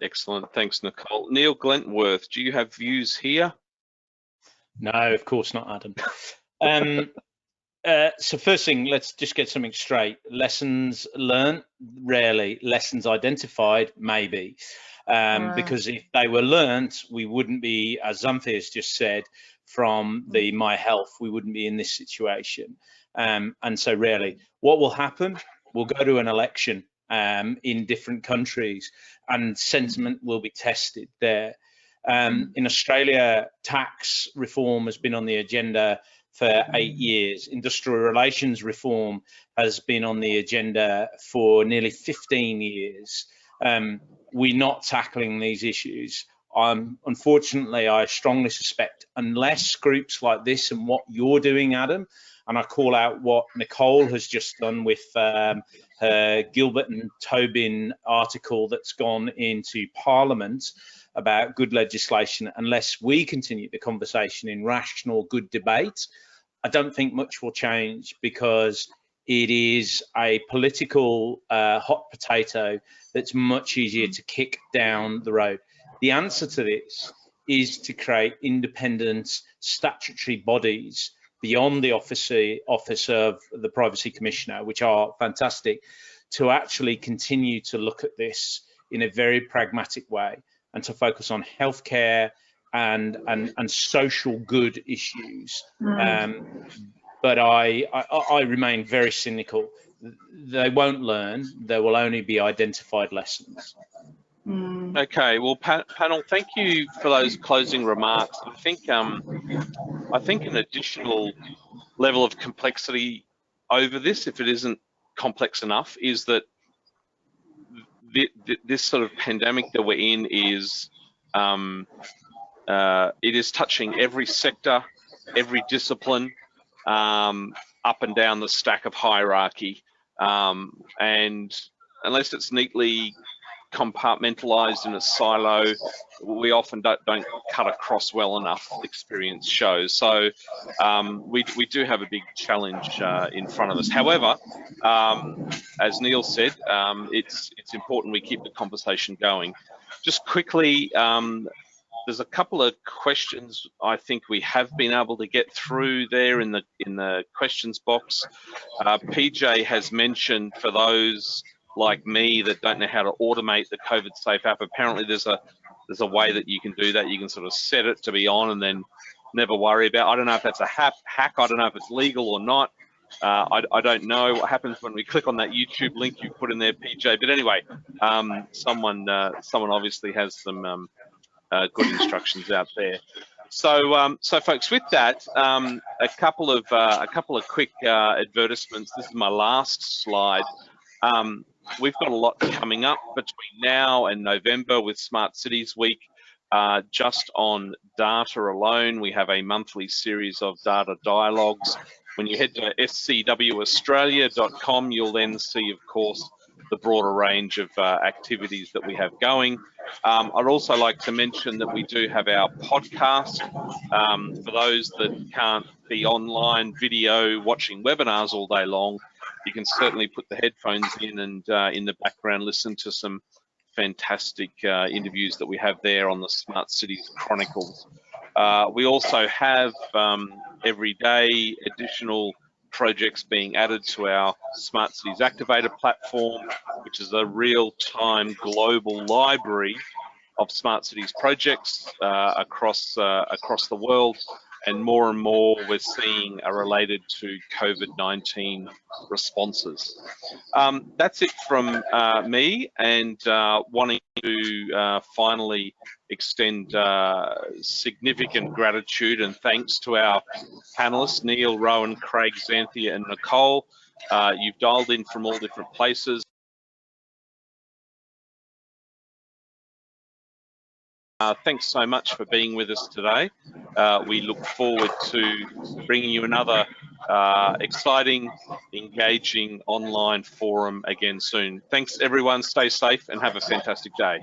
Excellent. Thanks, Nicole. Neil Glentworth, do you have views here? No, of course not, Adam. So first thing, let's just get something straight. Lessons learned, rarely. Lessons identified, maybe. Because if they were learned, we wouldn't be, as Xanthi has just said, from the My Health, we wouldn't be in this situation. And so rarely. What will happen? We'll go to an election in different countries and sentiment will be tested there. In Australia, tax reform has been on the agenda for 8 years. Industrial relations reform has been on the agenda for nearly 15 years. We're not tackling these issues. Unfortunately, I strongly suspect, unless groups like this and what you're doing, Adam, and I call out what Nicole has just done with her Gilbert and Tobin article that's gone into Parliament about good legislation, unless we continue the conversation in rational, good debate, I don't think much will change, because it is a political hot potato that's much easier to kick down the road. The answer to this is to create independent statutory bodies beyond the office of the Privacy Commissioner, which are fantastic, to actually continue to look at this in a very pragmatic way and to focus on healthcare and social good issues. But I remain very cynical. They won't learn. There will only be identified lessons. Okay, well, panel, thank you for those closing remarks. I think an additional level of complexity over this, if it isn't complex enough, is that this sort of pandemic that we're in is it is touching every sector, every discipline, up and down the stack of hierarchy, and unless it's neatly compartmentalized in a silo, we often don't cut across well enough, experience shows. So we do have a big challenge in front of us. However, as Neil said, it's important we keep the conversation going. Just quickly, there's a couple of questions I think we have been able to get through there in the questions box. PJ has mentioned, for those like me that don't know how to automate the COVID Safe app, apparently there's a way that you can do that. You can sort of set it to be on and then never worry about. I don't know if that's a hack. I don't know if it's legal or not. I don't know what happens when we click on that YouTube link you put in there, PJ. But anyway, someone obviously has some good instructions out there. So, folks, with that, a couple of quick advertisements. This is my last slide. We've got a lot coming up between now and November with Smart Cities Week. Just on data alone, we have a monthly series of data dialogues. When you head to scwaustralia.com, you'll then see, of course, the broader range of activities that we have going. I'd also like to mention that we do have our podcast. For those that can't be online video watching webinars all day long, you can certainly put the headphones in and in the background listen to some fantastic interviews that we have there on the Smart Cities Chronicles. We also have every day additional projects being added to our Smart Cities Activator platform, which is a real-time global library of smart cities projects across the world, and more we're seeing are related to COVID-19 responses. That's it from me, and wanting to finally extend significant gratitude and thanks to our panelists, Neil, Rowan, Craig, Xanthi, and Nicole. You've dialed in from all different places. Thanks so much for being with us today. We look forward to bringing you another exciting, engaging online forum again soon. Thanks everyone, stay safe and have a fantastic day.